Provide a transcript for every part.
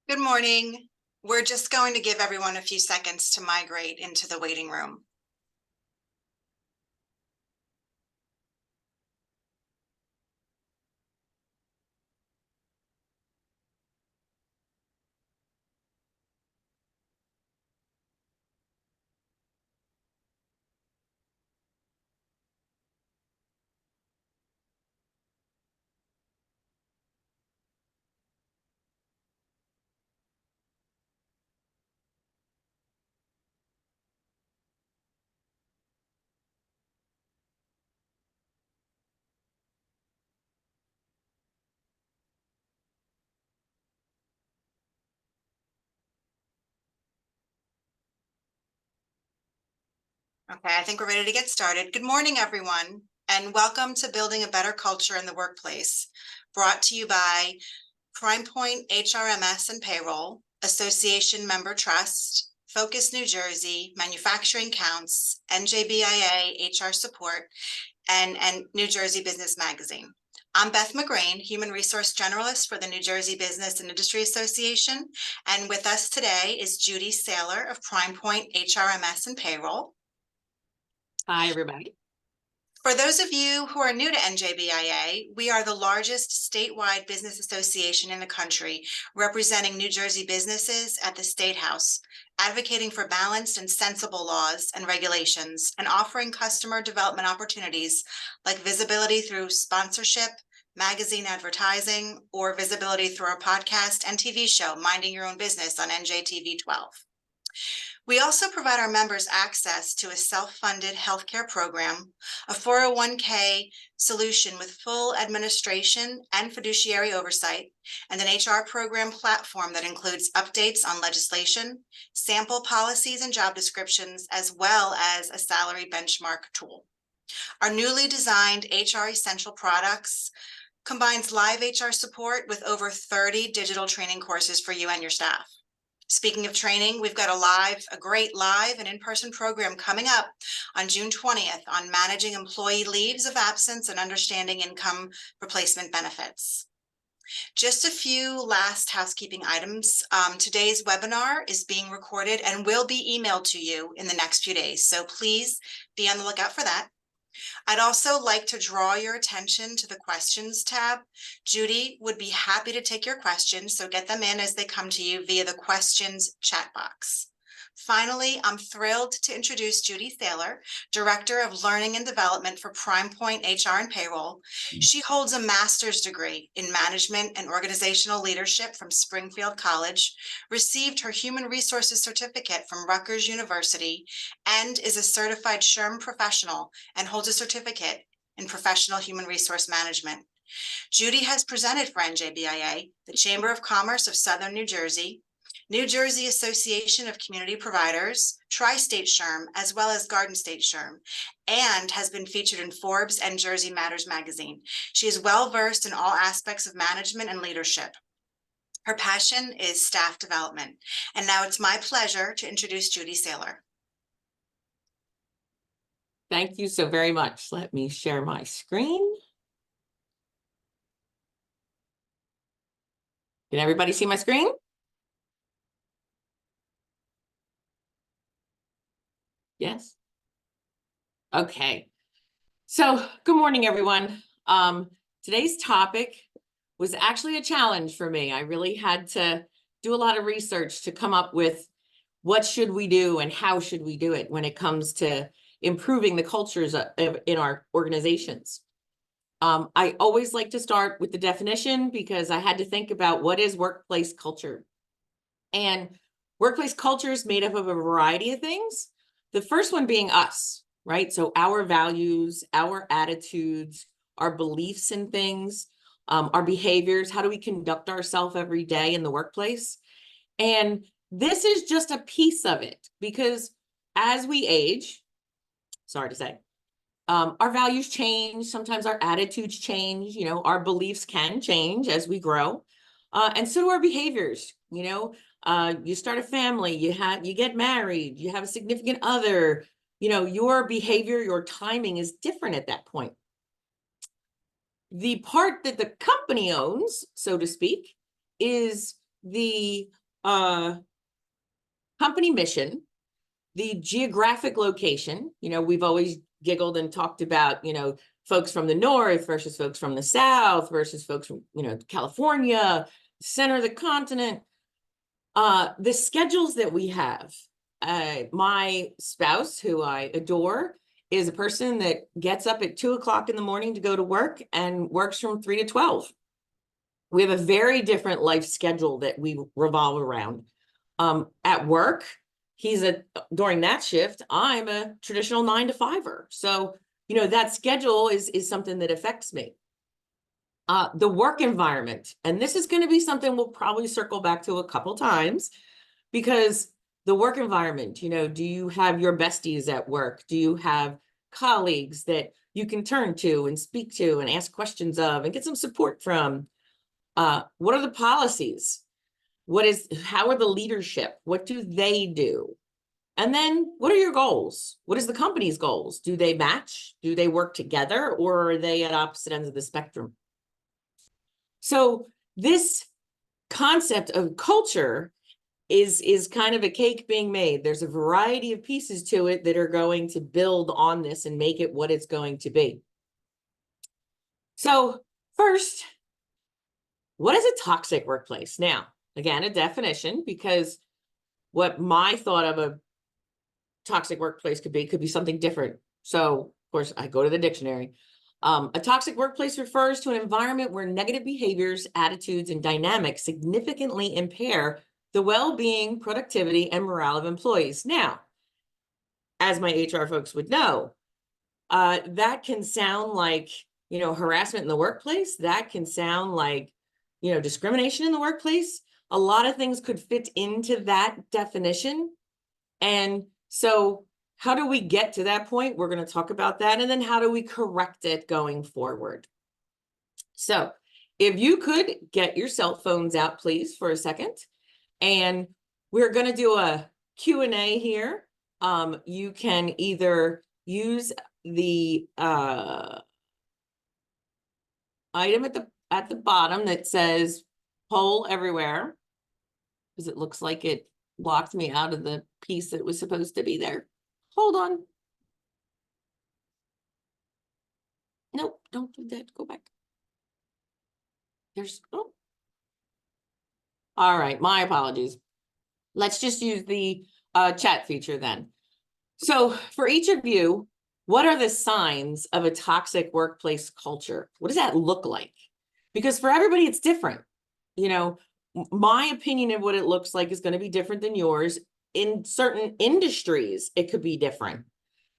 Good morning. We're just going to give everyone a few seconds to migrate into the waiting room. Okay, I think we're ready to get started. Good morning, everyone, and welcome to Building a Better Culture in the Workplace, brought to you by Prime Point HRMS and Payroll, Association Member Trust, Focus New Jersey, Manufacturing Counts, NJBIA HR Support, and New Jersey Business Magazine. I'm Beth McGrain, Human Resource Generalist for the New Jersey Business and Industry Association. And with us today is Judy Saylor of Prime Point HRMS and Payroll. Hi, everybody. For those of you who are new to NJBIA, we are the largest statewide business association in the country, representing New Jersey businesses at the State House, advocating for balanced and sensible laws and regulations, and offering customer development opportunities like visibility through sponsorship, magazine advertising, or visibility through our podcast and TV show, Minding Your Own Business on NJTV 12. We also provide our members access to a self-funded healthcare program, a 401k solution with full administration and fiduciary oversight, and an HR program platform that includes updates on legislation, sample policies and job descriptions, as well as a salary benchmark tool. Our newly designed HR Essential products combines live HR support with over 30 digital training courses for you and your staff. Speaking of training, we've got a great live and in-person program coming up on June 20th on managing employee leaves of absence and understanding income replacement benefits. Just a few last housekeeping items. Today's webinar is being recorded and will be emailed to you in the next few days, so please be on the lookout for that. I'd also like to draw your attention to the questions tab. Judy would be happy to take your questions, so get them in as they come to you via the questions chat box. Finally, I'm thrilled to introduce Judy Saylor, Director of Learning and Development for Prime Point HR and Payroll. She holds a master's degree in management and organizational leadership from Springfield College, received her human resources certificate from Rutgers University, and is a certified SHRM professional and holds a certificate in professional human resource management. Judy has presented for NJBIA, the Chamber of Commerce of Southern New Jersey, New Jersey Association of Community Providers, Tri-State SHRM, as well as Garden State SHRM, and has been featured in Forbes and Jersey Matters magazine. She is well-versed in all aspects of management and leadership. Her passion is staff development. And now it's my pleasure to introduce Judy Saylor. Thank you so very much. Let me share my screen. Can everybody see my screen? Yes. Okay. So good morning, everyone. Today's topic was actually a challenge for me. I really had to do a lot of research to come up with what should we do and how should we do it when it comes to improving the cultures in our organizations. I always like to start with the definition because I had to think about what is workplace culture. And workplace culture is made up of a variety of things. The first one being us, right? So our values, our attitudes, our beliefs in things, our behaviors, how do we conduct ourselves every day in the workplace? And this is just a piece of it because as we age, sorry to say, our values change. Sometimes our attitudes change. You know, our beliefs can change as we grow, and so do our behaviors. You know, you start a family, you get married, you have a significant other. You know, your behavior, your timing is different at that point. The part that the company owns, so to speak, is the company mission, the geographic location. We've always giggled and talked about, folks from the north versus folks from the south versus folks from, California, center of the continent. The schedules that we have. My spouse, who I adore, is a person that gets up at 2 o'clock in the morning to go to work and works from 3 to 12. We have a very different life schedule that we revolve around. At work, during that shift, I'm a traditional 9 to 5-er. So, that schedule is something that affects me. The work environment, and this is going to be something we'll probably circle back to a couple times, because the work environment, do you have your besties at work? Do you have colleagues that you can turn to and speak to and ask questions of and get some support from? What are the policies? How are the leadership? What do they do? And then what are your goals? What is the company's goals? Do they match? Do they work together, or are they at opposite ends of the spectrum? So this concept of culture is kind of a cake being made. There's a variety of pieces to it that are going to build on this and make it what it's going to be. So first, what is a toxic workplace? Now, again, a definition, because what my thought of a toxic workplace could be something different. So, of course, I go to the dictionary. A toxic workplace refers to an environment where negative behaviors, attitudes, and dynamics significantly impair the well-being, productivity, and morale of employees. Now, as my HR folks would know, that can sound like, harassment in the workplace. That can sound like, discrimination in the workplace. A lot of things could fit into that definition. And so how do we get to that point? We're going to talk about that. And then how do we correct it going forward? So if you could get your cell phones out, please, for a second. And we're going to do a Q&A here. You can either use the item at the bottom that says poll everywhere, because it looks like it locked me out of the piece that was supposed to be there. Hold on. Nope, don't do that. Go back. Oh. All right, my apologies. Let's just use the chat feature then. So for each of you, what are the signs of a toxic workplace culture? What does that look like? Because for everybody, it's different. My opinion of what it looks like is going to be different than yours. In certain industries, it could be different.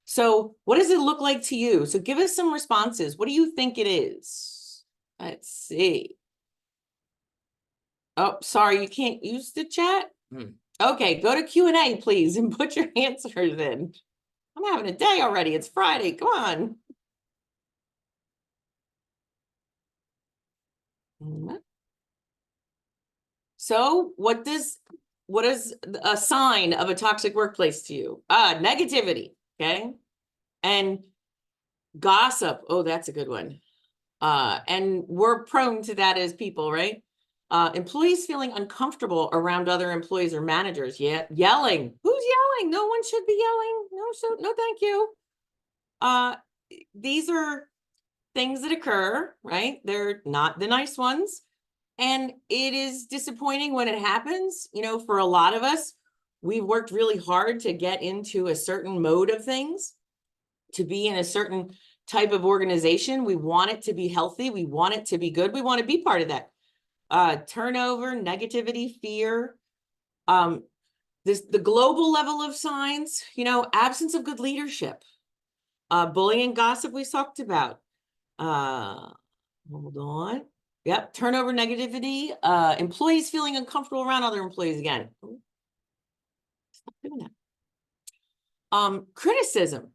So what does it look like to you? So give us some responses. What do you think it is? Let's see. Oh, sorry, you can't use the chat? Okay, go to Q&A, please, and put your answers in. I'm having a day already. It's Friday. Come on. So what is a sign of a toxic workplace to you? Negativity, okay? And gossip. Oh, that's a good one. And we're prone to that as people, right? Employees feeling uncomfortable around other employees or managers. Yeah, yelling. Who's yelling? No one should be yelling. No, thank you. These are things that occur, right? They're not the nice ones. And it is disappointing when it happens. For a lot of us, we've worked really hard to get into a certain mode of things, to be in a certain type of organization. We want it to be healthy. We want it to be good. We want to be part of that. Turnover, negativity, fear, the global level of signs, absence of good leadership, bullying and gossip we talked about. Hold on. Yep. Turnover, negativity, employees feeling uncomfortable around other employees again. Stop doing that. Criticism.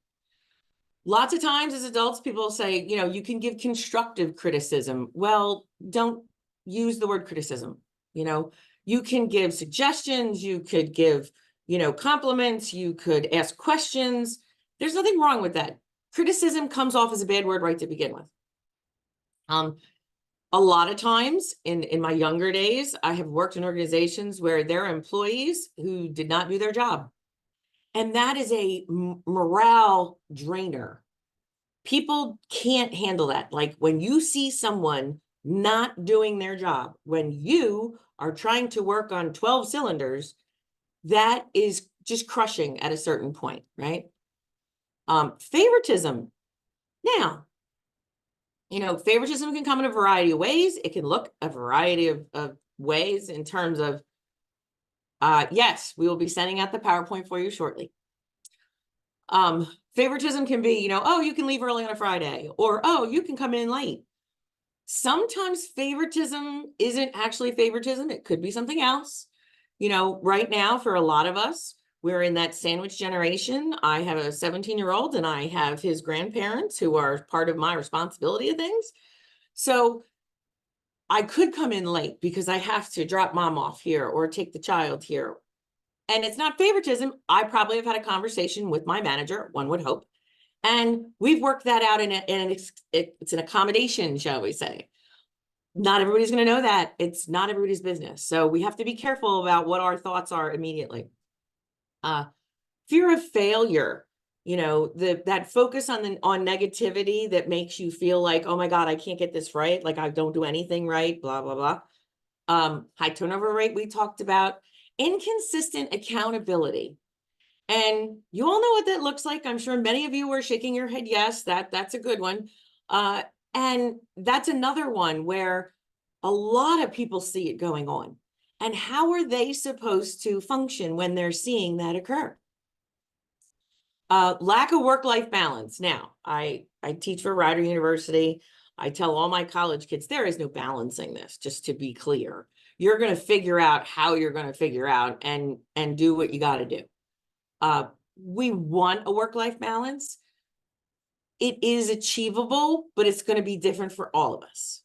Lots of times as adults, people say, you can give constructive criticism. Well, don't use the word criticism. You can give suggestions, you could give, compliments, you could ask questions. There's nothing wrong with that. Criticism comes off as a bad word right to begin with. A lot of times in my younger days, I have worked in organizations where there are employees who did not do their job. And that is a morale drainer. People can't handle that. Like when you see someone not doing their job, when you are trying to work on 12 cylinders, that is just crushing at a certain point, right? Favoritism. Now, favoritism can come in a variety of ways. It can look a variety of ways in terms of, yes, we will be sending out the PowerPoint for you shortly. Favoritism can be, oh, you can leave early on a Friday, or, oh, you can come in late. Sometimes favoritism isn't actually favoritism. It could be something else. Right now, for a lot of us, we're in that sandwich generation. I have a 17-year-old and I have his grandparents who are part of my responsibility of things. So I could come in late because I have to drop mom off here or take the child here. And it's not favoritism. I probably have had a conversation with my manager, one would hope. And we've worked that out it's an accommodation, shall we say. Not everybody's going to know that. It's not everybody's business. So we have to be careful about what our thoughts are immediately. Fear of failure, that focus on negativity that makes you feel like, oh my God, I can't get this right. Like I don't do anything right, blah, blah, blah. High turnover rate we talked about. Inconsistent accountability. And you all know what that looks like. I'm sure many of you were shaking your head. Yes, that's a good one. And that's another one where a lot of people see it going on. And how are they supposed to function when they're seeing that occur? Lack of work-life balance. Now, I teach for Rider University. I tell all my college kids, there is no balancing this, just to be clear. You're going to figure out how you're going to figure out and do what you got to do. We want a work-life balance. It is achievable, but it's going to be different for all of us,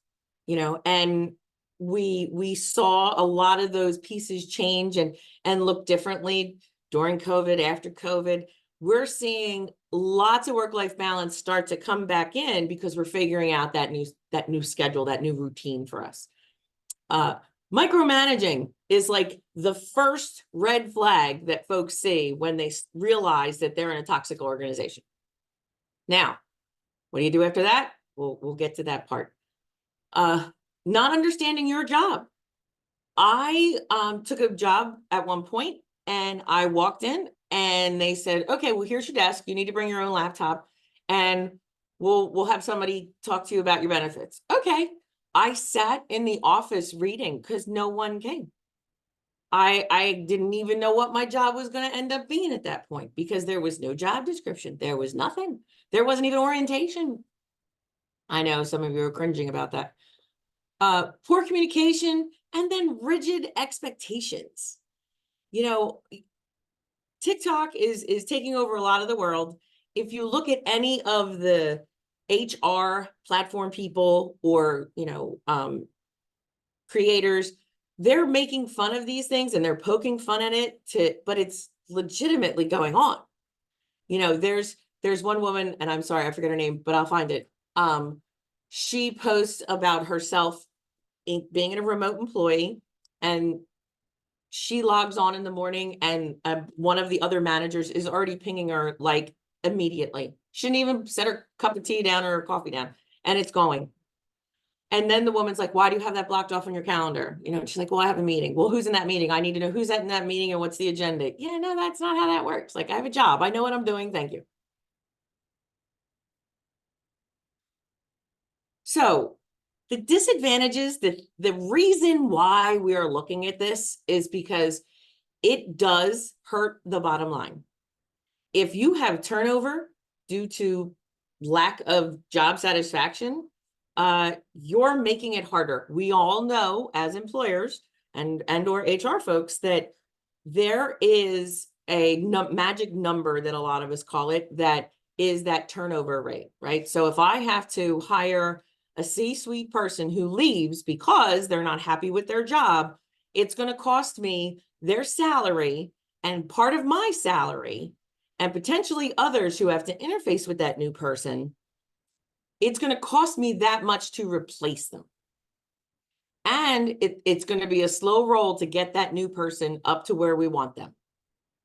and we saw a lot of those pieces change and look differently during COVID, after COVID. We're seeing lots of work-life balance start to come back in because we're figuring out that new schedule, that new routine for us. Micromanaging is like the first red flag that folks see when they realize that they're in a toxic organization. Now, what do you do after that? We'll get to that part. Not understanding your job. I took a job at one point and I walked in and they said, okay, well, here's your desk. You need to bring your own laptop and we'll have somebody talk to you about your benefits. Okay. I sat in the office reading because no one came. I didn't even know what my job was going to end up being at that point because there was no job description. There was nothing. There wasn't even orientation. I know some of you are cringing about that. Poor communication and then rigid expectations. TikTok is taking over a lot of the world. If you look at any of the HR platform people or, creators, they're making fun of these things and they're poking fun at it but it's legitimately going on. There's one woman, and I'm sorry, I forget her name, but I'll find it. She posts about herself being a remote employee, and she logs on in the morning and one of the other managers is already pinging her like immediately. Shouldn't even set her cup of tea down or her coffee down, and it's going. And then the woman's like, why do you have that blocked off on your calendar? She's like, well, I have a meeting. Well, who's in that meeting? I need to know who's in that meeting and what's the agenda. Yeah, no, that's not how that works. Like, I have a job. I know what I'm doing. Thank you. So the disadvantages, the reason why we are looking at this is because it does hurt the bottom line. If you have turnover due to lack of job satisfaction, you're making it harder. We all know as employers and or HR folks that there is a magic number that a lot of us call it, that is that turnover rate, right? So if I have to hire a C-suite person who leaves because they're not happy with their job, it's going to cost me their salary and part of my salary and potentially others who have to interface with that new person. It's going to cost me that much to replace them. And it's going to be a slow roll to get that new person up to where we want them,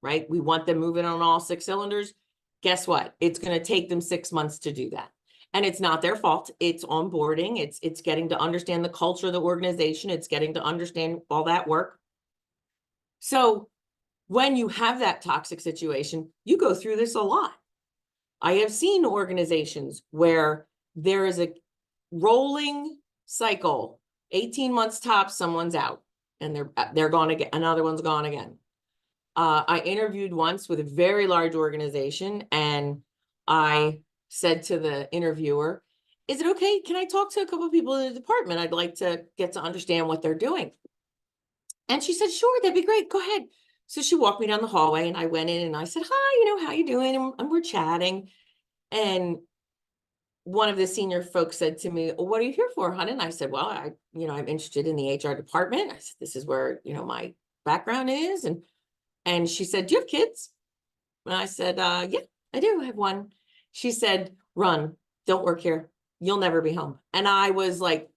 right? We want them moving on all 6 cylinders. Guess what? It's going to take them 6 months to do that. And it's not their fault. It's onboarding. It's getting to understand the culture of the organization. It's getting to understand all that work. So when you have that toxic situation, you go through this a lot. I have seen organizations where there is a rolling cycle, 18 months tops, someone's out and they're gone again. Another one's gone again. I interviewed once with a very large organization, and I said to the interviewer, is it okay? Can I talk to a couple of people in the department? I'd like to get to understand what they're doing. And she said, sure, that'd be great. Go ahead. So she walked me down the hallway, and I went in and I said, hi, how you doing? And we're chatting. And one of the senior folks said to me, well, what are you here for, hon? And I said, well, I'm interested in the HR department. I said, this is where, my background is. And she said, do you have kids? And I said, yeah, I do. I have one. She said, run, don't work here. You'll never be home. And I was like,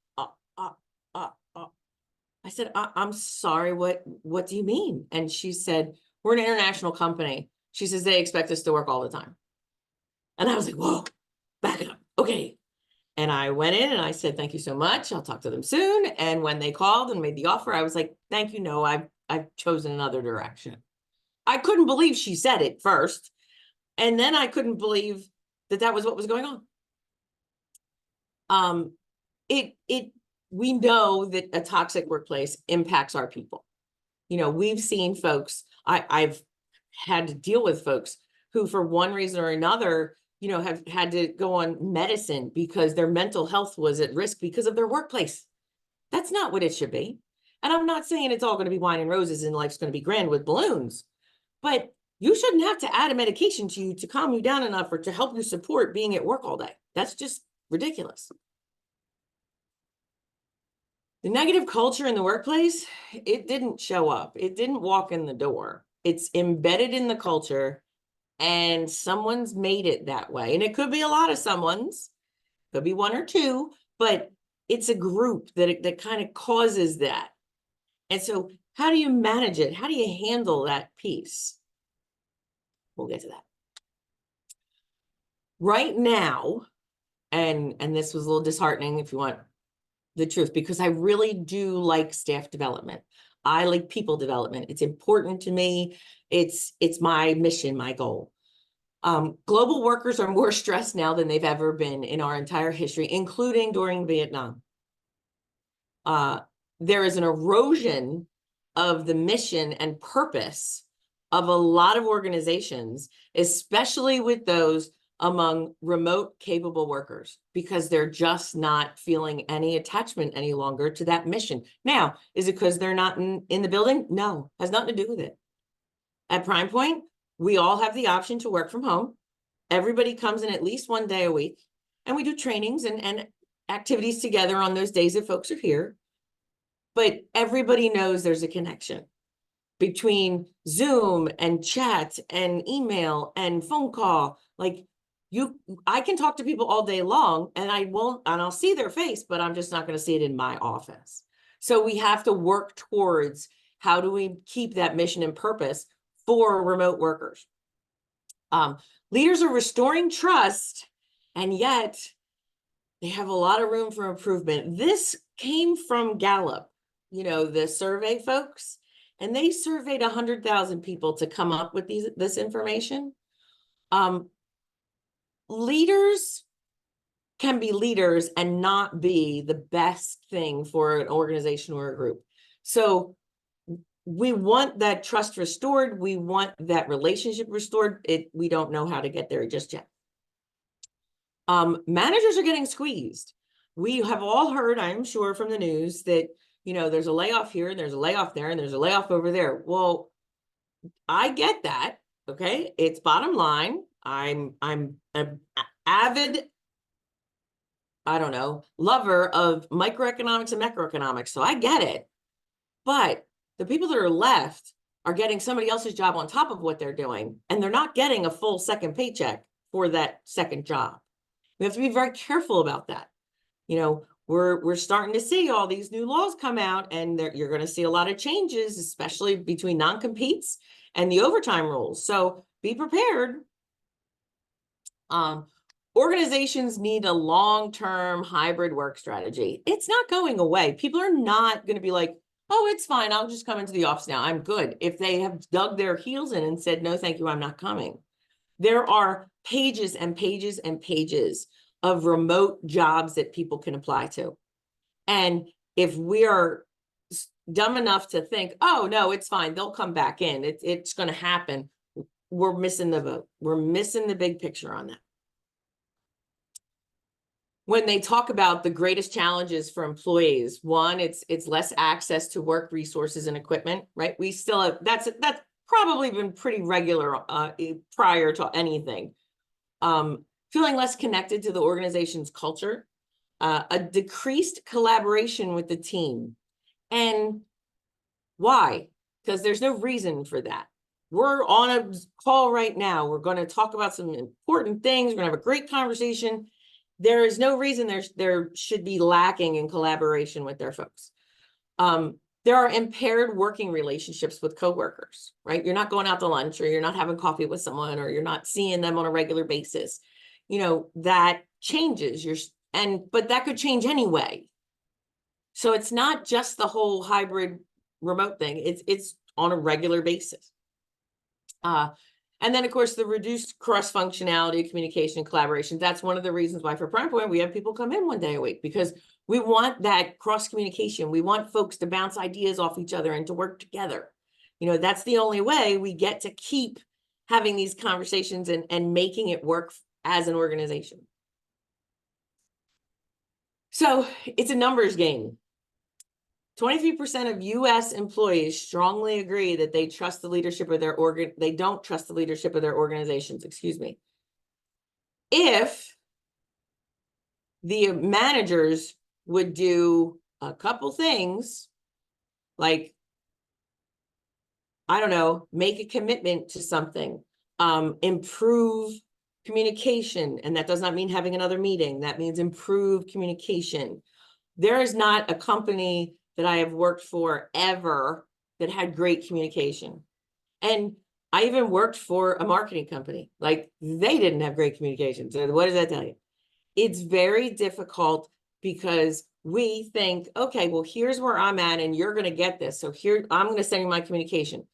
I said, I'm sorry, what do you mean? And she said, we're an international company. She says, they expect us to work all the time. And I was like, whoa, back up. Okay. And I went in and I said, thank you so much. I'll talk to them soon. And when they called and made the offer, I was like, thank you. No, I've chosen another direction. I couldn't believe she said it first. And then I couldn't believe that was what was going on. We know that a toxic workplace impacts our people. We've seen folks, I've had to deal with folks who, for one reason or another, have had to go on medicine because their mental health was at risk because of their workplace. That's not what it should be. And I'm not saying it's all going to be wine and roses and life's going to be grand with balloons, but you shouldn't have to add a medication to you to calm you down enough or to help you support being at work all day. That's just ridiculous. The negative culture in the workplace, it didn't show up. It didn't walk in the door. It's embedded in the culture, and someone's made it that way. And it could be a lot of someone's, could be one or two, but it's a group that kind of causes that. And so how do you manage it? How do you handle that piece? We'll get to that. Right now, and this was a little disheartening if you want the truth, because I really do like staff development. I like people development. It's important to me. It's my mission, my goal. Global workers are more stressed now than they've ever been in our entire history, including during Vietnam. There is an erosion of the mission and purpose of a lot of organizations, especially with those among remote capable workers, because they're just not feeling any attachment any longer to that mission. Now, is it because they're not in the building? No, has nothing to do with it. At Prime Point, we all have the option to work from home. Everybody comes in at least one day a week, and we do trainings and activities together on those days that folks are here. But everybody knows there's a connection between Zoom and chat and email and phone call. Like, I can talk to people all day long, and I'll see their face, but I'm just not going to see it in my office. So we have to work towards how do we keep that mission and purpose for remote workers. Leaders are restoring trust, and yet they have a lot of room for improvement. This came from Gallup, the survey folks, and they surveyed 100,000 people to come up with this information. Leaders can be leaders and not be the best thing for an organization or a group. So we want that trust restored. We want that relationship restored. We don't know how to get there just yet. Managers are getting squeezed. We have all heard, I'm sure, from the news that, there's a layoff here and there's a layoff there and there's a layoff over there. Well, I get that. Okay. It's bottom line. I'm an avid, lover of microeconomics and macroeconomics. So I get it. But the people that are left are getting somebody else's job on top of what they're doing, and they're not getting a full second paycheck for that second job. We have to be very careful about that. we're starting to see all these new laws come out, and you're going to see a lot of changes, especially between non-competes and the overtime rules. So be prepared. Organizations need a long-term hybrid work strategy. It's not going away. People are not going to be like, oh, it's fine, I'll just come into the office now, I'm good, if they have dug their heels in and said, no, thank you, I'm not coming. There are pages and pages and pages of remote jobs that people can apply to. And if we are dumb enough to think, oh, no, it's fine, they'll come back in, it's going to happen, we're missing the boat. We're missing the big picture on that. When they talk about the greatest challenges for employees, one, it's less access to work resources and equipment, right? We still have, that's probably been pretty regular prior to anything. Feeling less connected to the organization's culture, a decreased collaboration with the team. And why? Because there's no reason for that. We're on a call right now. We're going to talk about some important things. We're going to have a great conversation. There is no reason there should be lacking in collaboration with their folks. There are impaired working relationships with coworkers, right? You're not going out to lunch, or you're not having coffee with someone, or you're not seeing them on a regular basis. You know, that changes. But that could change anyway. So it's not just the whole hybrid remote thing. It's on a regular basis. And then, of course, the reduced cross-functionality, communication, collaboration. That's one of the reasons why for Prime Point, we have people come in one day a week, because we want that cross-communication. We want folks to bounce ideas off each other and to work together. You know, that's the only way we get to keep having these conversations and making it work as an organization. So it's a numbers game. 23% of U.S. employees strongly agree that they trust the leadership of their they don't trust the leadership of their organizations, excuse me. If the managers would do a couple things, like, I don't know, make a commitment to something, improve communication, and that does not mean having another meeting, that means improve communication. There is not a company that I have worked for ever that had great communication. And I even worked for a marketing company. Like, they didn't have great communication. So what does that tell you? It's very difficult, because we think, okay, well, here's where I'm at and you're going to get this. So here, I'm going to send you my communication.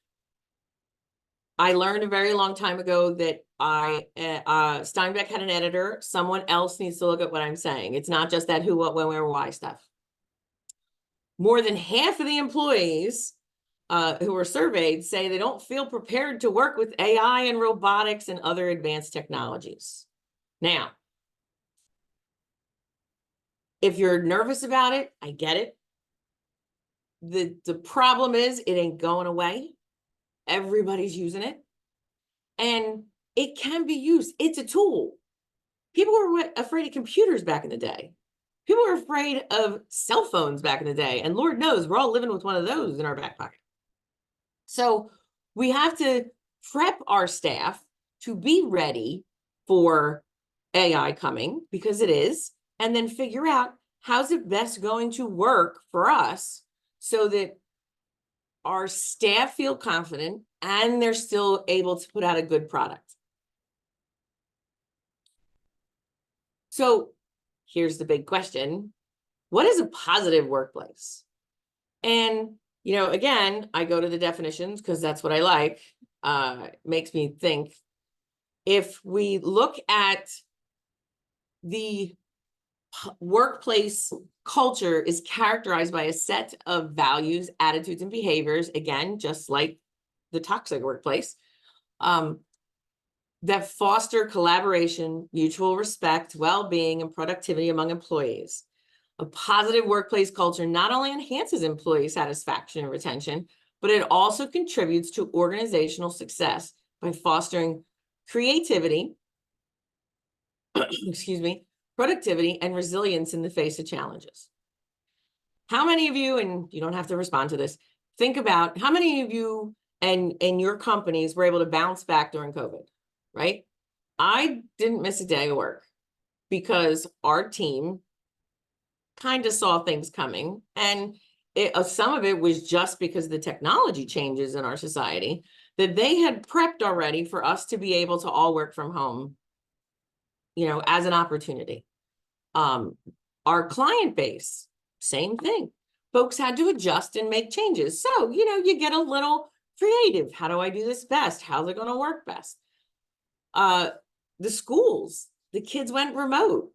I learned a very long time ago that Steinbeck had an editor. Someone else needs to look at what I'm saying. It's not just that who, what, when, where, why stuff. More than half of the employees who were surveyed say they don't feel prepared to work with AI and robotics and other advanced technologies. Now, if you're nervous about it, I get it. The problem is it ain't going away. Everybody's using it. And it can be used. It's a tool. People were afraid of computers back in the day. People were afraid of cell phones back in the day. And Lord knows, we're all living with one of those in our back pocket. So we have to prep our staff to be ready for AI coming, because it is, and then figure out how's it best going to work for us so that our staff feel confident and they're still able to put out a good product. So here's the big question. What is a positive workplace? And, you know, again, I go to the definitions because that's what I like. It makes me think. If we look at the workplace culture is characterized by a set of values, attitudes, and behaviors, again, just like the toxic workplace, that foster collaboration, mutual respect, well-being, and productivity among employees. A positive workplace culture not only enhances employee satisfaction and retention, but it also contributes to organizational success by fostering creativity, excuse me, productivity, and resilience in the face of challenges. How many of you, and you don't have to respond to this, think about how many of you and your companies were able to bounce back during COVID, right? I didn't miss a day of work because our team kind of saw things coming, and some of it was just because of the technology changes in our society, that they had prepped already for us to be able to all work from home, as an opportunity. Our client base, same thing. Folks had to adjust and make changes. So, you get a little creative. How do I do this best? How's it going to work best? The schools, the kids went remote.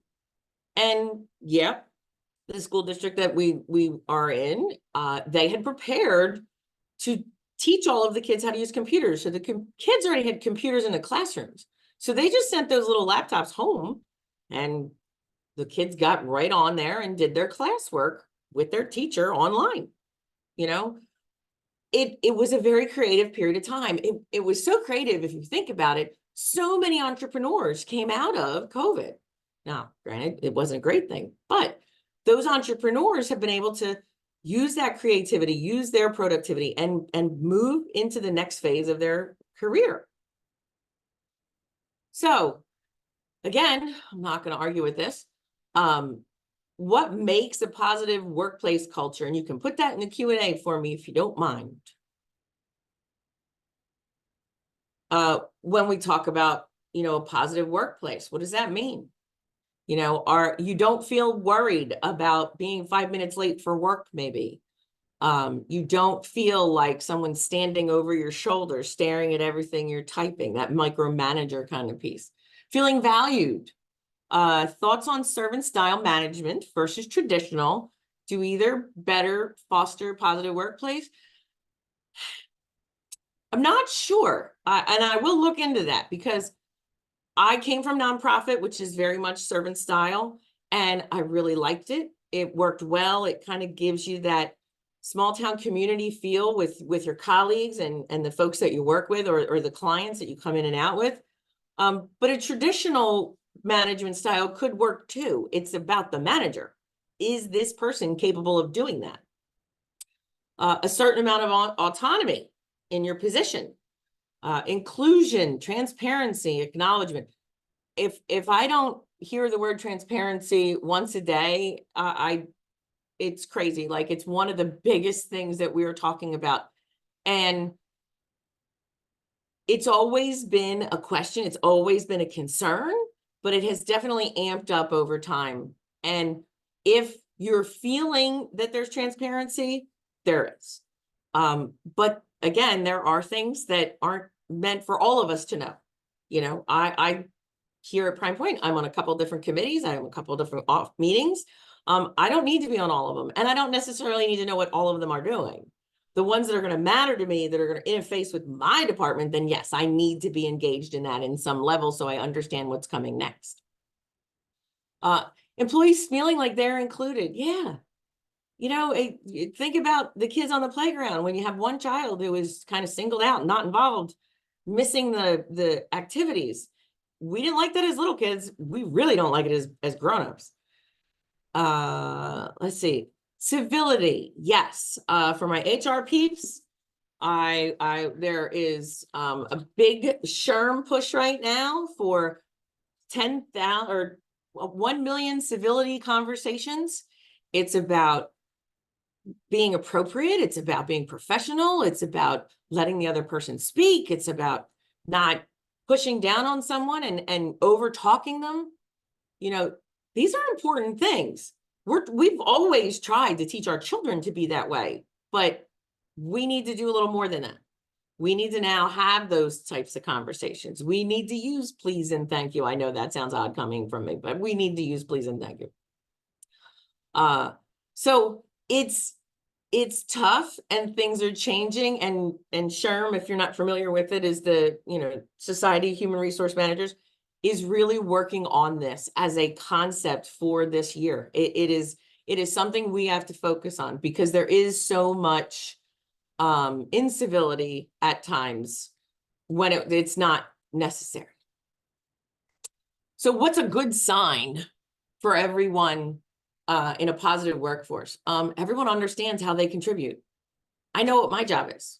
And yep, the school district that we are in, they had prepared to teach all of the kids how to use computers. So the kids already had computers in the classrooms. So they just sent those little laptops home, and the kids got right on there and did their classwork with their teacher online. It was a very creative period of time. It was so creative, if you think about it. So many entrepreneurs came out of COVID. Now, granted, it wasn't a great thing, but those entrepreneurs have been able to use that creativity, use their productivity, and move into the next phase of their career. So again, I'm not going to argue with this. What makes a positive workplace culture? And you can put that in the Q&A for me if you don't mind. When we talk about, a positive workplace, what does that mean? You don't feel worried about being 5 minutes late for work, maybe. You don't feel like someone's standing over your shoulder, staring at everything you're typing, that micromanager kind of piece. Feeling valued. Thoughts on servant style management versus traditional. Do either better foster a positive workplace? I'm not sure. And I will look into that, because I came from nonprofit, which is very much servant style, and I really liked it. It worked well. It kind of gives you that small town community feel with your colleagues and the folks that you work with, or the clients that you come in and out with. But a traditional management style could work too. It's about the manager. Is this person capable of doing that? A certain amount of autonomy in your position. Inclusion, transparency, acknowledgement. If I don't hear the word transparency once a day, it's crazy. Like, it's one of the biggest things that we are talking about. And it's always been a question. It's always been a concern, but it has definitely amped up over time. And if you're feeling that there's transparency, there is. But again, there are things that aren't meant for all of us to know. I here at Prime Point, I'm on a couple of different committees. I have a couple of different off meetings. I don't need to be on all of them, and I don't necessarily need to know what all of them are doing. The ones that are going to matter to me, that are going to interface with my department, then yes, I need to be engaged in that in some level so I understand what's coming next. Employees feeling like they're included. Yeah. Think about the kids on the playground. When you have one child who is kind of singled out, not involved, missing the activities. We didn't like that as little kids. We really don't like it as grown-ups. Let's see. Civility. Yes. For my HR peeps, there is a big SHRM push right now for 10,000 or 1 million civility conversations. It's about being appropriate. It's about being professional. It's about letting the other person speak. It's about not pushing down on someone and over talking them. These are important things. We've always tried to teach our children to be that way, but we need to do a little more than that. We need to now have those types of conversations. We need to use please and thank you. I know that sounds odd coming from me, but we need to use please and thank you. So it's tough, and things are changing, and SHRM, if you're not familiar with it, is the Society of Human Resource Managers, is really working on this as a concept for this year. It is something we have to focus on, because there is so much incivility at times when it's not necessary. So what's a good sign for everyone in a positive workforce? Everyone understands how they contribute. I know what my job is,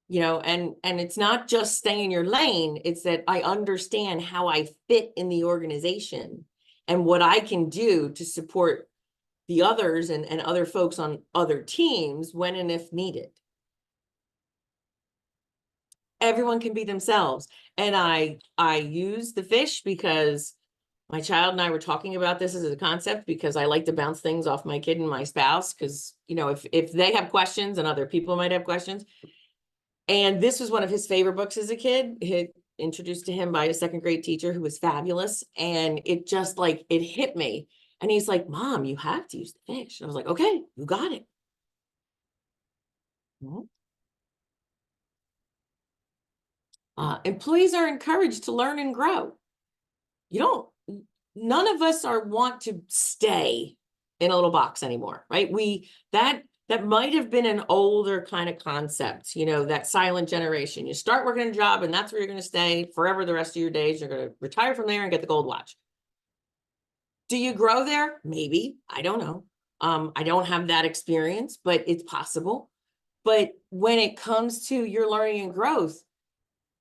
and it's not just stay in your lane. It's that I understand how I fit in the organization and what I can do to support the others and other folks on other teams when and if needed. Everyone can be themselves. And I use the fish because my child and I were talking about this as a concept, because I like to bounce things off my kid and my spouse, because, you know, if they have questions and other people might have questions. And this was one of his favorite books as a kid, introduced to him by a second grade teacher who was fabulous. And it just like, it hit me. And he's like, Mom, you have to use the fish. And I was like, okay, you got it. Employees are encouraged to learn and grow. None of us want to stay in a little box anymore, right? That might have been an older kind of concept, you know, that silent generation. You start working a job and that's where you're going to stay forever the rest of your days. You're going to retire from there and get the gold watch. Do you grow there? Maybe. I don't know. I don't have that experience, but it's possible. But when it comes to your learning and growth,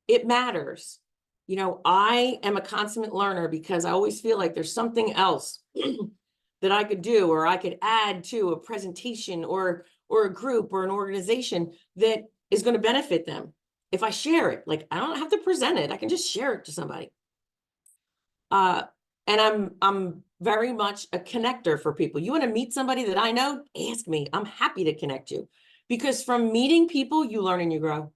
it matters. You know, I am a consummate learner because I always feel like there's something else that I could do, or I could add to a presentation or a group or an organization that is going to benefit them. If I share it, like I don't have to present it, I can just share it to somebody. And I'm very much a connector for people. You want to meet somebody that I know, ask me. I'm happy to connect you, because from meeting people, you learn and you grow.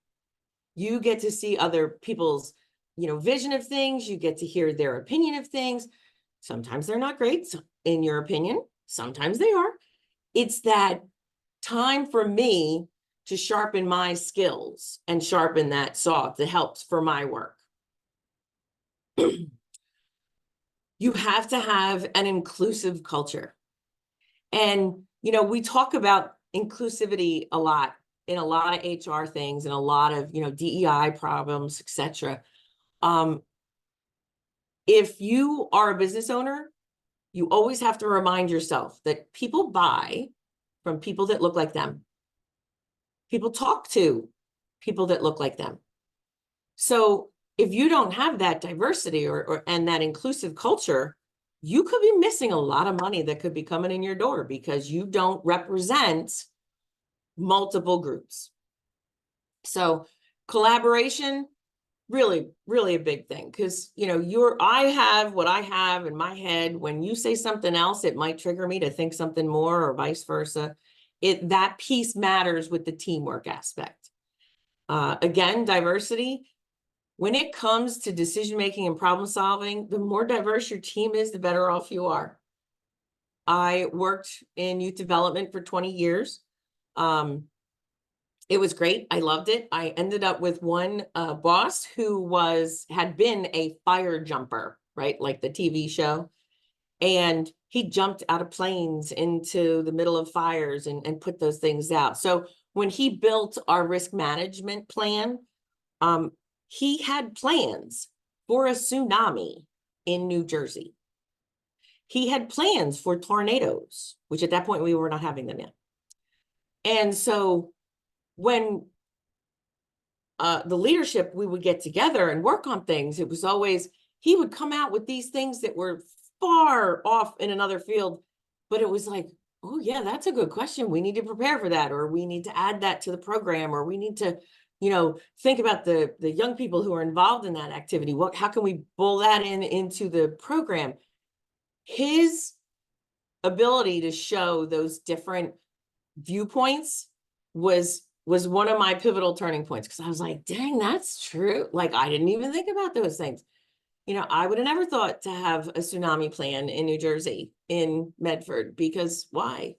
You get to see other people's, you know, vision of things. You get to hear their opinion of things. Sometimes they're not great, in your opinion. Sometimes they are. It's that time for me to sharpen my skills and sharpen that saw that helps for my work. You have to have an inclusive culture. And, you know, we talk about inclusivity a lot in a lot of HR things and a lot of, you know, DEI problems, etc. If you are a business owner, you always have to remind yourself that people buy from people that look like them. People talk to people that look like them. So if you don't have that diversity and that inclusive culture, you could be missing a lot of money that could be coming in your door because you don't represent multiple groups. So collaboration, really, really a big thing, because, you know, I have what I have in my head. When you say something else, it might trigger me to think something more, or vice versa. That piece matters with the teamwork aspect. Again, diversity. When it comes to decision-making and problem solving, the more diverse your team is, the better off you are. I worked in youth development for 20 years. It was great. I loved it. I ended up with one boss who had been a fire jumper, right? Like the TV show. And he jumped out of planes into the middle of fires and put those things out. So when he built our risk management plan, he had plans for a tsunami in New Jersey. He had plans for tornadoes, which at that point we were not having them yet. And so when the leadership, we would get together and work on things, it was always, he would come out with these things that were far off in another field, but it was like, oh yeah, that's a good question. We need to prepare for that, or we need to add that to the program, or we need to, you know, think about the young people who are involved in that activity. How can we pull that into the program? His ability to show those different viewpoints was one of my pivotal turning points, because I was like, dang, that's true. Like, I didn't even think about those things. You know, I would have never thought to have a tsunami plan in New Jersey, in Medford, because why?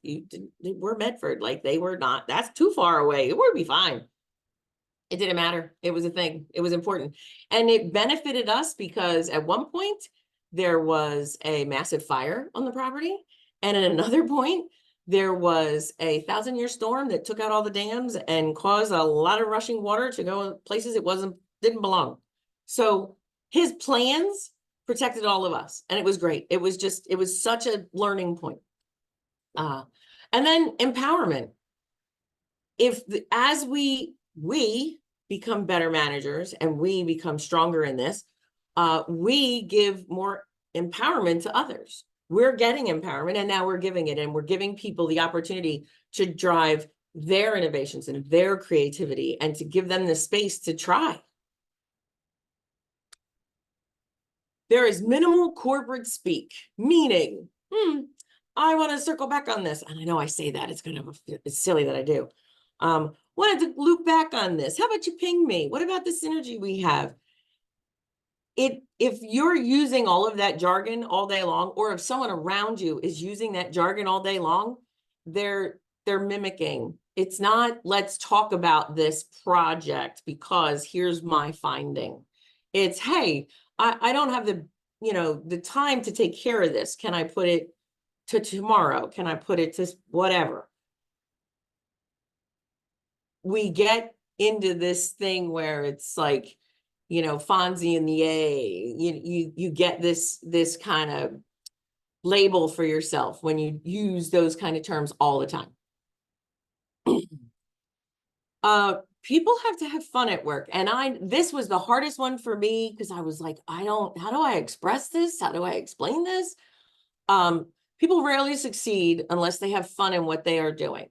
We're Medford, like they were not, that's too far away. It would be fine. It didn't matter. It was a thing. It was important. And it benefited us because at one point there was a massive fire on the property. And at another point, there was a 1,000-year storm that took out all the dams and caused a lot of rushing water to go places it didn't belong. So his plans protected all of us, and it was great. It was such a learning point. And then empowerment. As we become better managers and we become stronger in this, we give more empowerment to others. we're getting empowerment, and now we're giving it, and we're giving people the opportunity to drive their innovations and their creativity and to give them the space to try. There is minimal corporate speak, meaning, I want to circle back on this. And I know I say that, it's silly that I do. Wanted to loop back on this. How about you ping me? What about the synergy we have? If you're using all of that jargon all day long, or if someone around you is using that jargon all day long, they're mimicking. It's not, let's talk about this project because here's my finding. It's, hey, I don't have the time to take care of this. Can I put it to tomorrow? Can I put it to whatever? We get into this thing where it's like, Fonzie and the A, you get this kind of label for yourself when you use those kind of terms all the time. People have to have fun at work. And this was the hardest one for me because I was like, how do I express this? How do I explain this? People rarely succeed unless they have fun in what they are doing.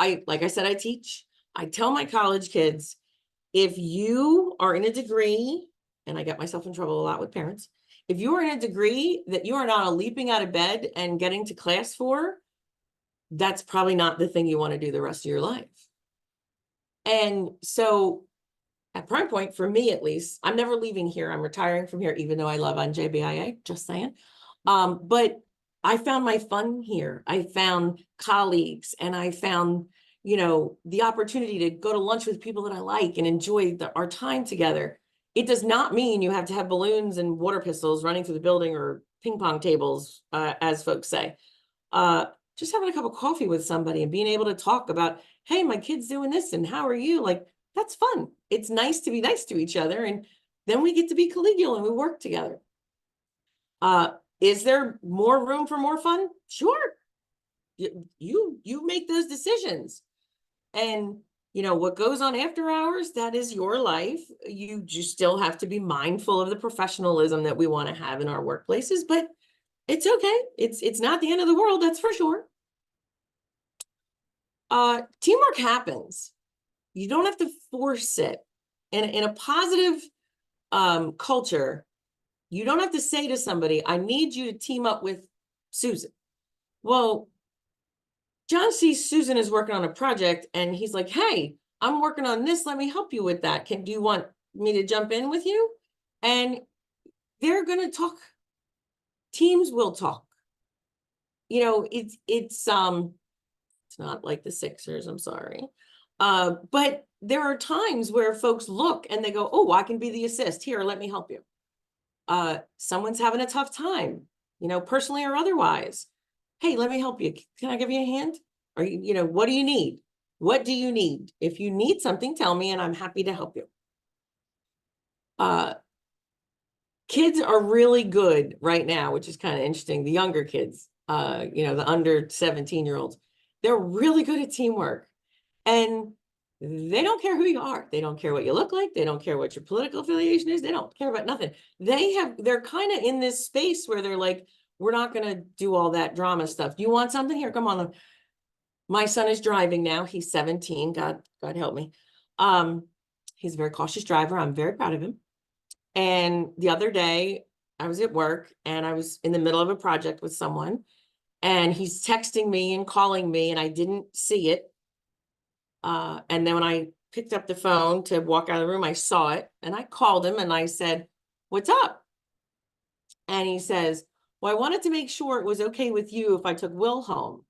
Like I said, I teach. I tell my college kids, if you are in a degree, and I get myself in trouble a lot with parents, if you are in a degree that you are not leaping out of bed and getting to class for, that's probably not the thing you want to do the rest of your life. And so at Prime Point, for me at least, I'm never leaving here. I'm retiring from here, even though I love NJBIA, just saying. But I found my fun here. I found colleagues, and I found, the opportunity to go to lunch with people that I like and enjoy our time together. It does not mean you have to have balloons and water pistols running through the building or ping pong tables, as folks say. Just having a cup of coffee with somebody and being able to talk about, hey, my kid's doing this and how are you? Like, that's fun. It's nice to be nice to each other. And then we get to be collegial and we work together. Is there more room for more fun? Sure. You make those decisions. And what goes on after hours, that is your life. You just still have to be mindful of the professionalism that we want to have in our workplaces, but it's okay. It's not the end of the world, that's for sure. Teamwork happens. You don't have to force it. In a positive culture, you don't have to say to somebody, I need you to team up with Susan. Well, John sees Susan is working on a project and he's like, hey, I'm working on this. Let me help you with that. Do you want me to jump in with you? And they're going to talk. Teams will talk. It's not like the Sixers, I'm sorry. But there are times where folks look and they go, oh, I can be the assist. Here, let me help you. Someone's having a tough time, personally or otherwise. Hey, let me help you. Can I give you a hand? Or, what do you need? What do you need? If you need something, tell me, and I'm happy to help you. Kids are really good right now, which is kind of interesting. The younger kids, the under 17-year-olds, they're really good at teamwork. And they don't care who you are. They don't care what you look like. They don't care what your political affiliation is. They don't care about nothing. They're kind of in this space where they're like, we're not going to do all that drama stuff. Do you want something? Here, come on. My son is driving now. He's 17. God help me. He's a very cautious driver. I'm very proud of him. And the other day I was at work and I was in the middle of a project with someone and he's texting me and calling me and I didn't see it. And then when I picked up the phone to walk out of the room, I saw it and I called him and I said, what's up? And he says, well, I wanted to make sure it was okay with you if I took Will home,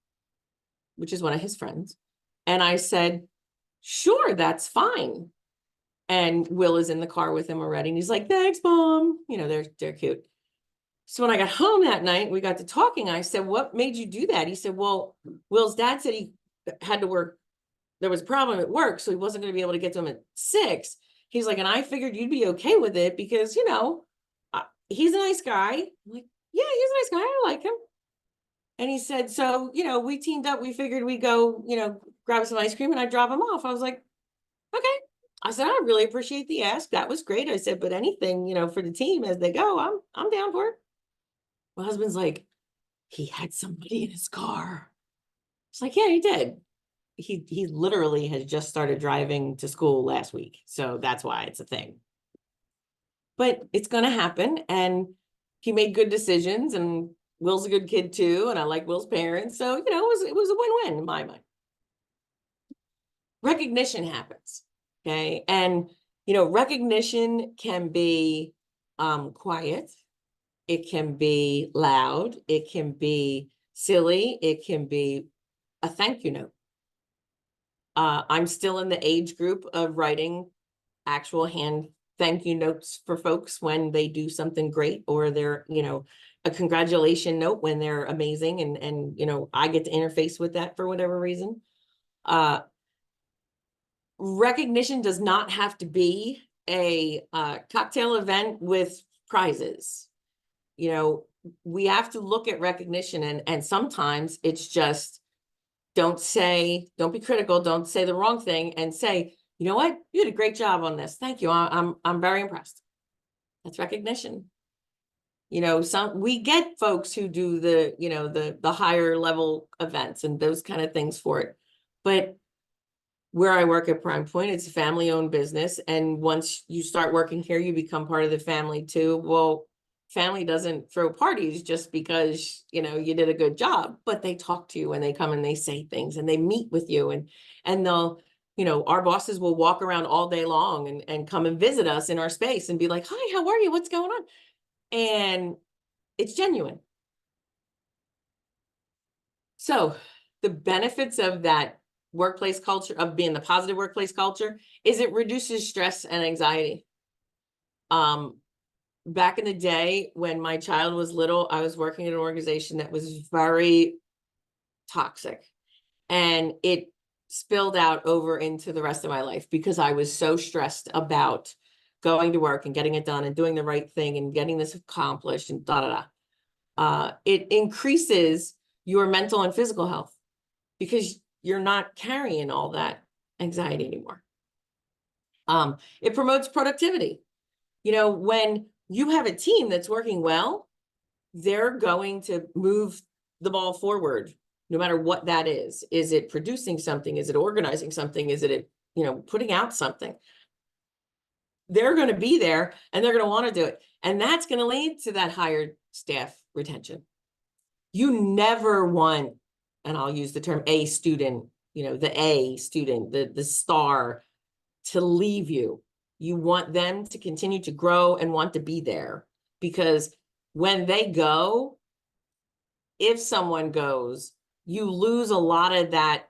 which is one of his friends. And I said, sure, that's fine. And Will is in the car with him already. And he's like, thanks, Mom. They're cute. So when I got home that night, we got to talking. I said, what made you do that? He said, well, Will's dad said he had to work. There was a problem at work, so he wasn't going to be able to get to him at 6. He's like, and I figured you'd be okay with it because, he's a nice guy. I'm like, yeah, he's a nice guy. I like him. And he said, so, we teamed up. We figured we'd go, grab some ice cream and I'd drop him off. I was like, okay. I said, I really appreciate the ask. That was great. I said, but anything, for the team as they go, I'm down for it. My husband's like, he had somebody in his car. It's like, yeah, he did. He literally has just started driving to school last week. So that's why it's a thing. But it's going to happen. And he made good decisions, and Will's a good kid too. And I like Will's parents. So, it was a win-win in my mind. Recognition happens. Okay. And, recognition can be quiet. It can be loud. It can be silly. It can be a thank you note. I'm still in the age group of writing actual hand thank you notes for folks when they do something great, or they're, a congratulation note when they're amazing. And I get to interface with that for whatever reason. Recognition does not have to be a cocktail event with prizes. We have to look at recognition, and sometimes it's just, don't be critical, don't say the wrong thing, and say, you know what, you did a great job on this. Thank you. I'm very impressed. That's recognition. We get folks who do the higher level events and those kind of things for it. But where I work at Prime Point, it's a family-owned business. And once you start working here, you become part of the family too. Well, family doesn't throw parties just because, you did a good job, but they talk to you and they come and they say things and they meet with you, and they'll, our bosses will walk around all day long and come and visit us in our space and be like, hi, how are you? What's going on? And it's genuine. So the benefits of that workplace culture, of being the positive workplace culture, is it reduces stress and anxiety. Back in the day when my child was little, I was working at an organization that was very toxic, and it spilled out over into the rest of my life because I was so stressed about going to work and getting it done and doing the right thing and getting this accomplished and it increases your mental and physical health because you're not carrying all that anxiety anymore. It promotes productivity. When you have a team that's working well, they're going to move the ball forward, no matter what that is. Is it producing something? Is it organizing something? Is it, putting out something? They're going to be there and they're going to want to do it. And that's going to lead to that higher staff retention. You never want, and I'll use the term A student, the A student, the star, to leave you. You want them to continue to grow and want to be there, because when they go, if someone goes, you lose a lot of that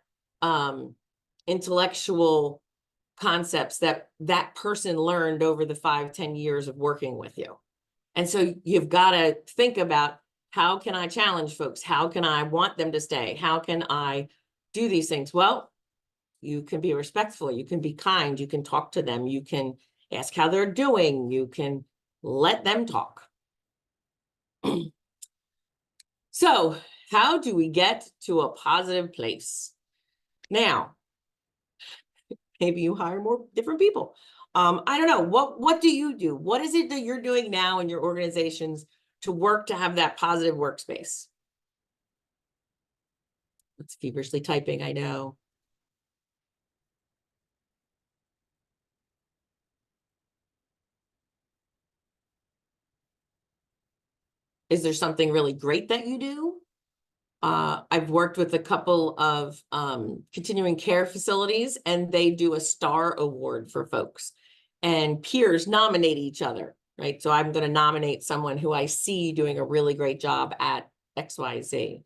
intellectual concepts that person learned over the 5-10 years of working with you. And so you've got to think about, how can I challenge folks? How can I want them to stay? How can I do these things? Well, you can be respectful. You can be kind. You can talk to them. You can ask how they're doing. You can let them talk. So how do we get to a positive place? Now, maybe you hire more different people. I don't know. What do you do? What is it that you're doing now in your organizations to work to have that positive workspace? It's feverishly typing, I know. Is there something really great that you do? I've worked with a couple of continuing care facilities, and they do a star award for folks, and peers nominate each other, right? So I'm going to nominate someone who I see doing a really great job at XYZ.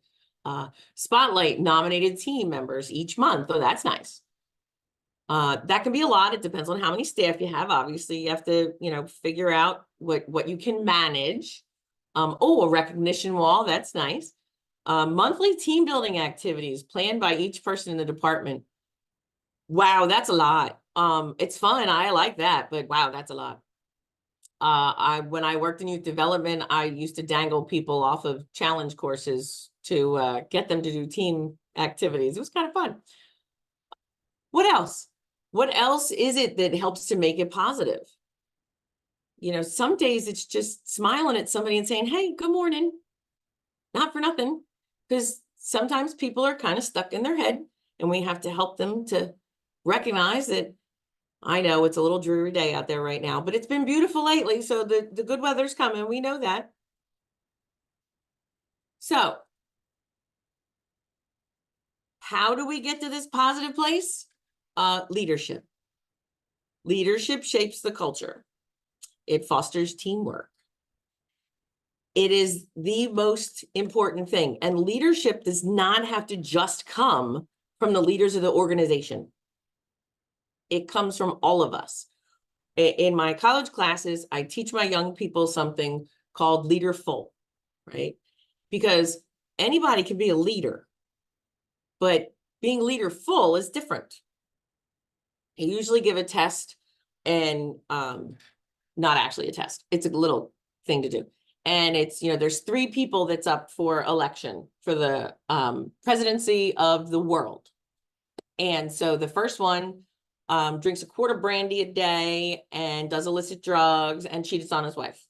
Spotlight nominated team members each month. Oh, that's nice. That can be a lot. It depends on how many staff you have. Obviously, you have to, figure out what you can manage. A recognition wall. That's nice. Monthly team building activities planned by each person in the department. Wow, that's a lot. It's fun. I like that, but wow, that's a lot. When I worked in youth development, I used to dangle people off of challenge courses to get them to do team activities. It was kind of fun. What else? What else is it that helps to make it positive? Some days it's just smiling at somebody and saying, hey, good morning. not for nothing, because sometimes people are kind of stuck in their head and we have to help them to recognize that. I know it's a little dreary day out there right now, but it's been beautiful lately. So the good weather's coming. We know that. So how do we get to this positive place? Leadership. Leadership shapes the culture. It fosters teamwork. It is the most important thing. And leadership does not have to just come from the leaders of the organization. It comes from all of us. In my college classes, I teach my young people something called leaderful, right? Because anybody can be a leader, but being leaderful is different. I usually give a test, and not actually a test. It's a little thing to do. And it's, there's 3 people that's up for election for the presidency of the world. And so the first one drinks a quart of brandy a day and does illicit drugs and cheats on his wife.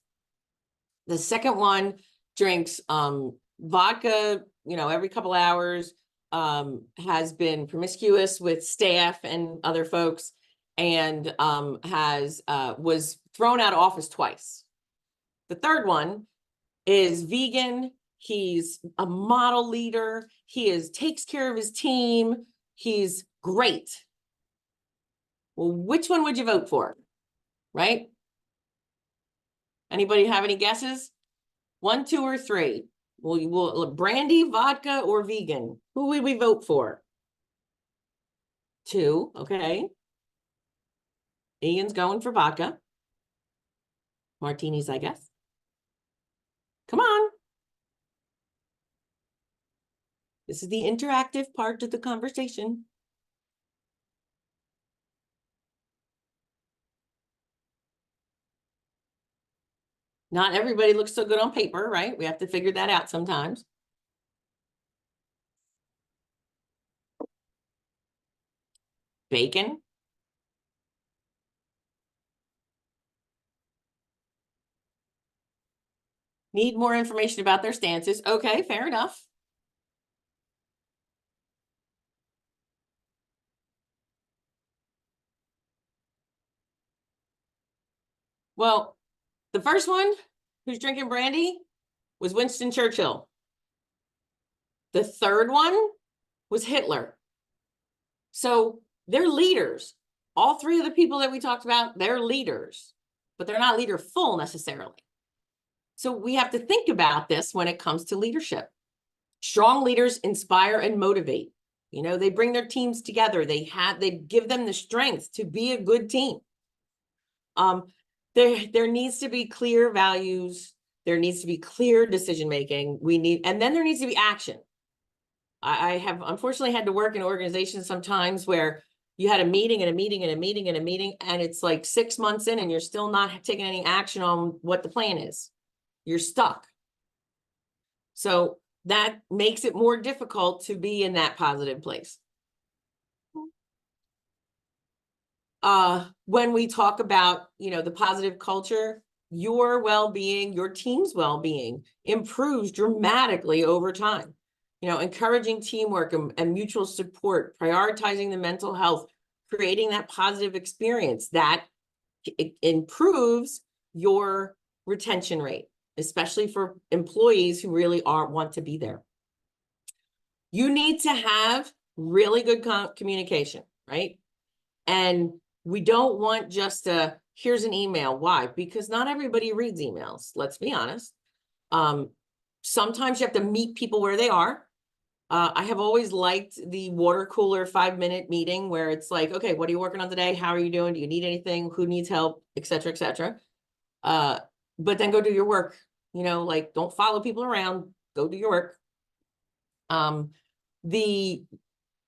The second one drinks vodka, every couple hours, has been promiscuous with staff and other folks, and was thrown out of office twice. The third one is vegan. He's a model leader. He takes care of his team. He's great. Well, which one would you vote for? Right? Anybody have any guesses? 1, 2, or 3? Will brandy, vodka, or vegan? Who would we vote for? 2, okay. Ian's going for vodka. Martinis, I guess. Come on. This is the interactive part of the conversation. Not everybody looks so good on paper, right? We have to figure that out sometimes. Bacon. Need more information about their stances. Okay, fair enough. Well, the first one who's drinking brandy was Winston Churchill. The third one was Hitler. So they're leaders. All 3 of the people that we talked about, they're leaders, but they're not leaderful necessarily. So we have to think about this when it comes to leadership. Strong leaders inspire and motivate. They bring their teams together. They give them the strength to be a good team. There needs to be clear values. There needs to be clear decision-making. And then there needs to be action. I have unfortunately had to work in organizations sometimes where you had a meeting and a meeting and a meeting and a meeting, and it's like 6 months in and you're still not taking any action on what the plan is. You're stuck. So that makes it more difficult to be in that positive place. When we talk about, the positive culture, your well-being, your team's well-being improves dramatically over time. Encouraging teamwork and mutual support, prioritizing the mental health, creating that positive experience that improves your retention rate, especially for employees who really want to be there. You need to have really good communication, right? And we don't want just here's an email. Why? Because not everybody reads emails. Let's be honest. Sometimes you have to meet people where they are. I have always liked the water cooler 5-minute meeting where it's like, okay, what are you working on today? How are you doing? Do you need anything? Who needs help? Et cetera, et cetera. But then go do your work. Don't follow people around. Go do your work.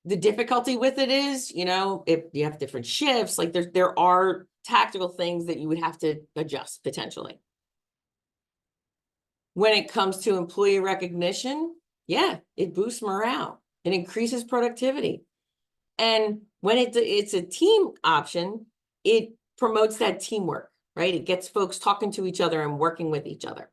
The difficulty with it is, if you have different shifts, like there are tactical things that you would have to adjust potentially. When it comes to employee recognition, yeah, it boosts morale. It increases productivity. And when it's a team option, it promotes that teamwork, right? It gets folks talking to each other and working with each other.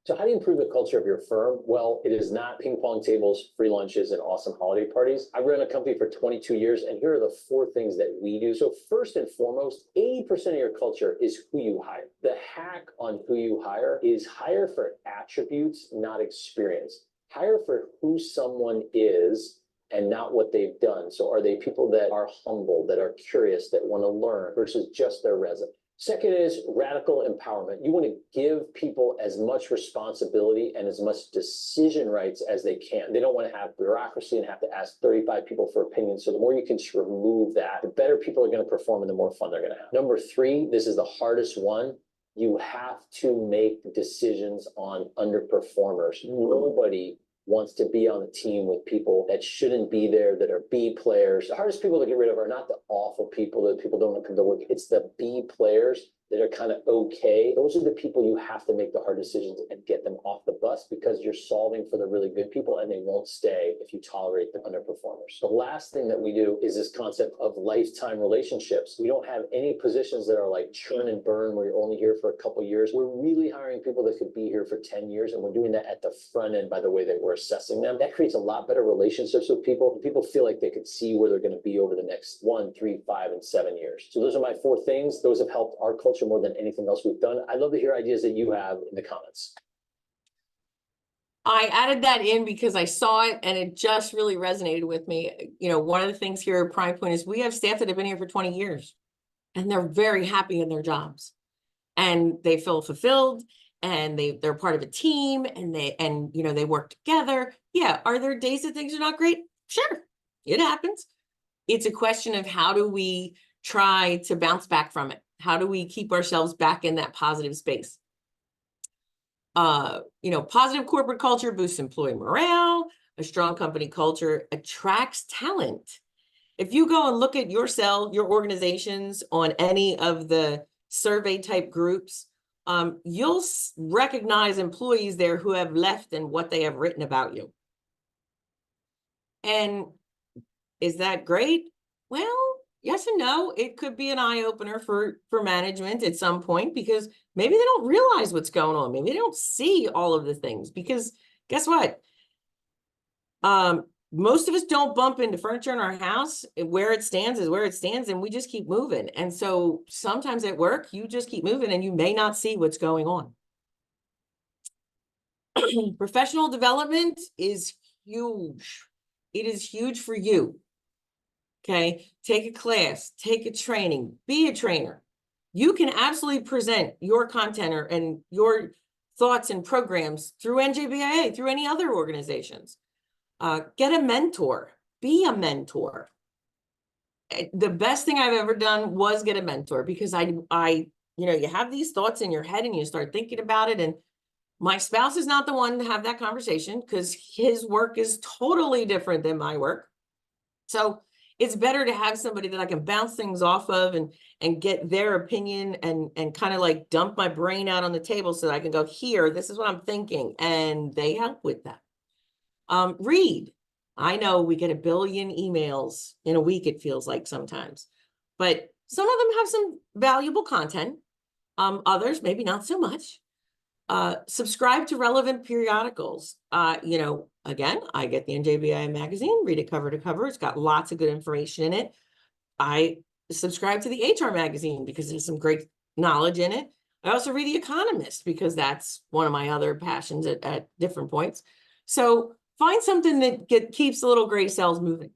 So how do you improve the culture of your firm? Well, it is not ping pong tables, free lunches, and awesome holiday parties. I've run a company for 22 years, and here are the 4 things that we do. So first and foremost, 80% of your culture is who you hire. The hack on who you hire is hire for attributes, not experience. Hire for who someone is and not what they've done. So are they people that are humble, that are curious, that want to learn versus just their resume? Second is radical empowerment. You want to give people as much responsibility and as much decision rights as they can. They don't want to have bureaucracy and have to ask 35 people for opinions. So the more you can just remove that, the better people are going to perform and the more fun they're going to have. Number 3, this is the hardest one. You have to make decisions on underperformers. Nobody wants to be on a team with people that shouldn't be there, that are B players. The hardest people to get rid of are not the awful people that people don't want to come to work. It's the B players that are kind of okay. Those are the people you have to make the hard decisions and get them off the bus, because you're solving for the really good people and they won't stay if you tolerate the underperformers. The last thing that we do is this concept of lifetime relationships. We don't have any positions that are like churn and burn where you're only here for a couple of years. We're really hiring people that could be here for 10 years, and we're doing that at the front end by the way that we're assessing them. That creates a lot better relationships with people. People feel like they could see where they're going to be over the next 1, 3, 5, and 7 years. So those are my 4 things. Those have helped our culture more than anything else we've done. I'd love to hear ideas that you have in the comments. I added that in because I saw it and it just really resonated with me. You know, one of the things here at Prime Point is we have staff that have been here for 20 years and they're very happy in their jobs and they feel fulfilled and they're part of a team and they work together. Yeah. Are there days that things are not great? Sure. It happens. It's a question of how do we try to bounce back from it? How do we keep ourselves back in that positive space? Positive corporate culture boosts employee morale. A strong company culture attracts talent. If you go and look at your organizations on any of the survey type groups, you'll recognize employees there who have left and what they have written about you. And is that great? Well, yes and no. It could be an eye-opener for management at some point, because maybe they don't realize what's going on. Maybe they don't see all of the things, because guess what? Most of us don't bump into furniture in our house. Where it stands is where it stands, and we just keep moving. And so sometimes at work, you just keep moving and you may not see what's going on. Professional development is huge. It is huge for you. Okay, take a class, take a training, be a trainer. You can absolutely present your content and your thoughts and programs through NJBIA, through any other organizations. Get a mentor, be a mentor. The best thing I've ever done was get a mentor, because you have these thoughts in your head and you start thinking about it. And my spouse is not the one to have that conversation because his work is totally different than my work. So it's better to have somebody that I can bounce things off of and get their opinion and kind of like dump my brain out on the table so that I can go, here, this is what I'm thinking. And they help with that. Read. I know we get 1 billion emails in a week, it feels like sometimes, but some of them have some valuable content. Others, maybe not so much. Subscribe to relevant periodicals. Again, I get the NJBI magazine, read it cover to cover. It's got lots of good information in it. I subscribe to the HR magazine because there's some great knowledge in it. I also read The Economist because that's one of my other passions at different points. So find something that keeps the little gray cells moving.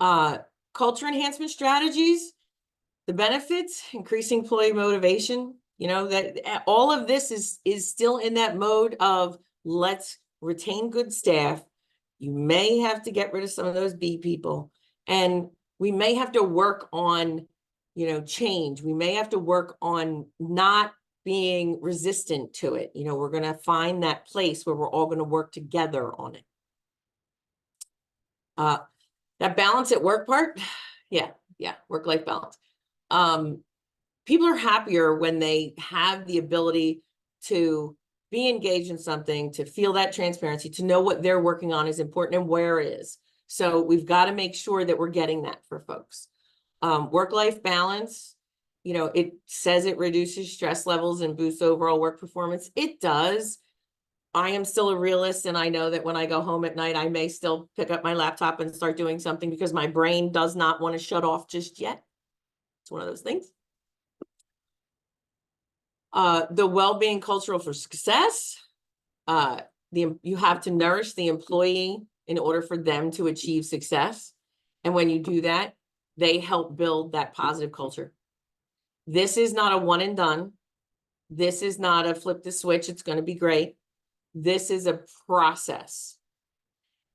Culture enhancement strategies, the benefits, increasing employee motivation. That all of this is still in that mode of let's retain good staff. You may have to get rid of some of those B people, and we may have to work on, change. We may have to work on not being resistant to it. We're going to find that place where we're all going to work together on it. That balance at work part. Yeah. Work-life balance. People are happier when they have the ability to be engaged in something, to feel that transparency, to know what they're working on is important and where it is. So we've got to make sure that we're getting that for folks. Work-life balance it says it reduces stress levels and boosts overall work performance. It does. I am still a realist, and I know that when I go home at night, I may still pick up my laptop and start doing something because my brain does not want to shut off just yet. It's one of those things. The well-being cultural for success. You have to nourish the employee in order for them to achieve success. And when you do that, they help build that positive culture. This is not a one and done. This is not a flip the switch, it's going to be great. This is a process.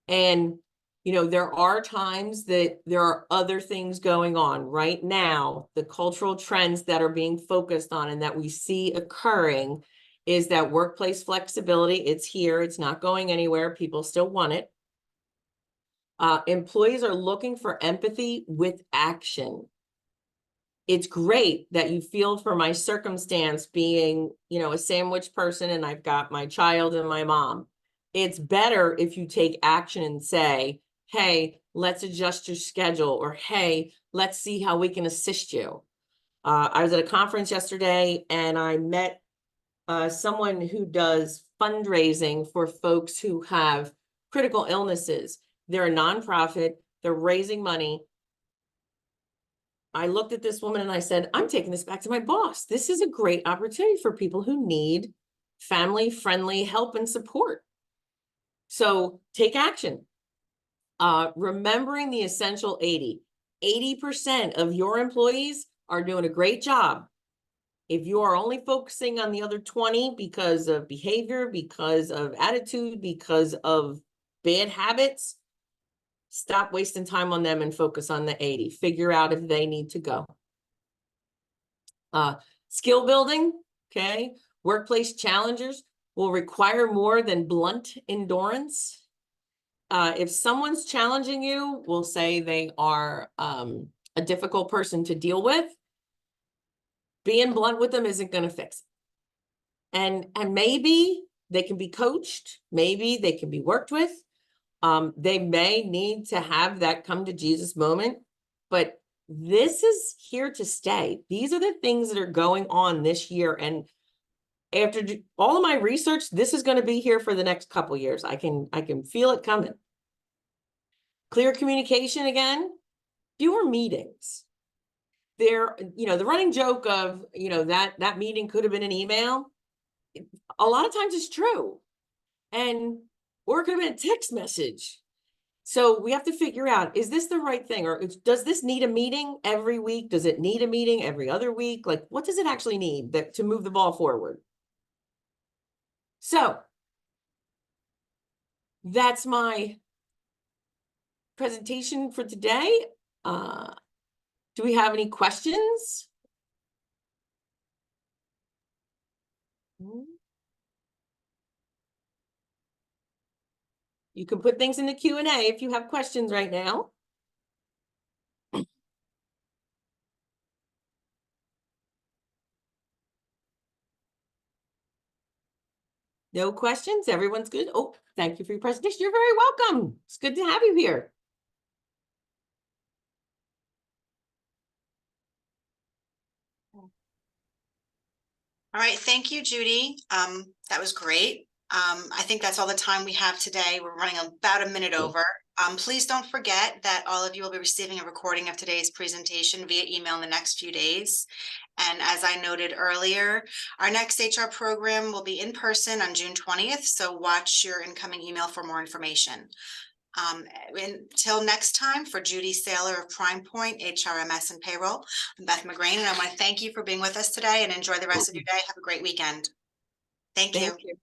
And, there are times that there are other things going on right now. The cultural trends that are being focused on and that we see occurring is that workplace flexibility. It's here. It's not going anywhere. People still want it. Employees are looking for empathy with action. It's great that you feel for my circumstance being, a sandwich person and I've got my child and my mom. It's better if you take action and say, hey, let's adjust your schedule, or hey, let's see how we can assist you. I was at a conference yesterday and I met someone who does fundraising for folks who have critical illnesses. They're a nonprofit. They're raising money. I looked at this woman and I said, I'm taking this back to my boss. This is a great opportunity for people who need family-friendly help and support. So take action. Remembering the essential 80. 80% of your employees are doing a great job. If you are only focusing on the other 20 because of behavior, because of attitude, because of bad habits, stop wasting time on them and focus on the 80. Figure out if they need to go. Skill building, okay? Workplace challengers will require more than blunt endurance. If someone's challenging you, we'll say they are a difficult person to deal with. Being blunt with them isn't going to fix it. And maybe they can be coached. Maybe they can be worked with. They may need to have that come to Jesus moment, but this is here to stay. These are the things that are going on this year. And after all of my research, this is going to be here for the next couple years. I can feel it coming. Clear communication again, fewer meetings. There, the running joke of, that meeting could have been an email. A lot of times it's true. Or it could have been a text message. So we have to figure out, is this the right thing? Or does this need a meeting every week? Does it need a meeting every other week? Like, what does it actually need to move the ball forward? So that's my presentation for today. Do we have any questions? You can put things in the Q&A if you have questions right now. No questions? Everyone's good? Oh, thank you for your presentation. You're very welcome. It's good to have you here. All right, thank you, Judy. That was great. I think that's all the time we have today. We're running about a minute over. Please don't forget that all of you will be receiving a recording of today's presentation via email in the next few days. And as I noted earlier, our next HR program will be in person on June 20th. So watch your incoming email for more information. Until next time, for Judy Saylor of Prime Point, HRMS and Payroll, I'm Beth McGrain, and I want to thank you for being with us today and enjoy the rest of your day. Have a great weekend. Thank you. Thank you.